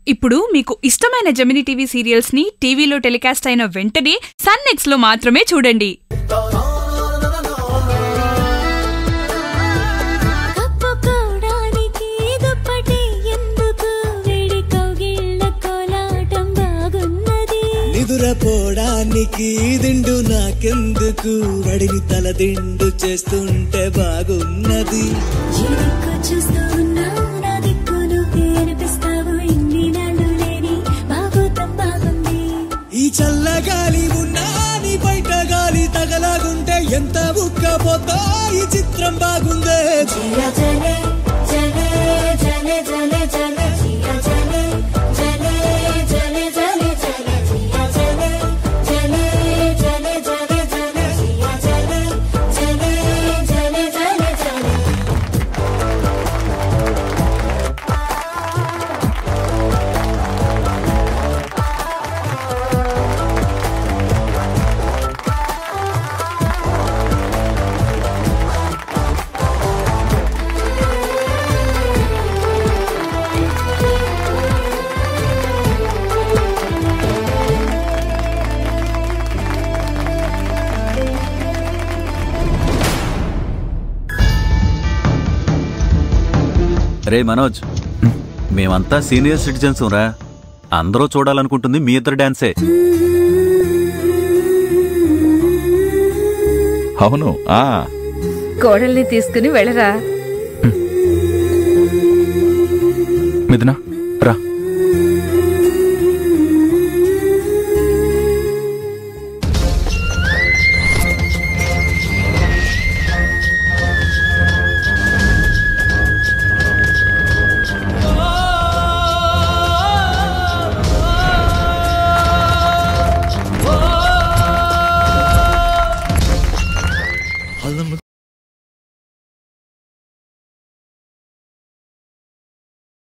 ఇప్పుడు మీకు ఇష్టమైన జెమినీ టీవీ సీరియల్స్ ని టీవీలో టెలికాస్ట్ అయిన వెంటనే సన్ నెక్స్ట్ లో మాత్రమే చూడండి. నిదురపోవడానికి దిండు నాకెందుకు, వడిని తల దిండు చేస్తుంటే బాగున్నది. ఈ చల్లగాలి ఉన్నా నీ బయట గాలి తగలాగుంటే ఎంత ఉక్కపోతా ఈ చిత్రం బాగుందే. రే మనోజ్, మేమంతా సీనియర్ సిటిజన్స్ రా, అందరూ చూడాలనుకుంటుంది మీ ఇద్దరు డాన్సే. అవును. కోడల్ని తీసుకుని వెళ్ళరా మిథునా.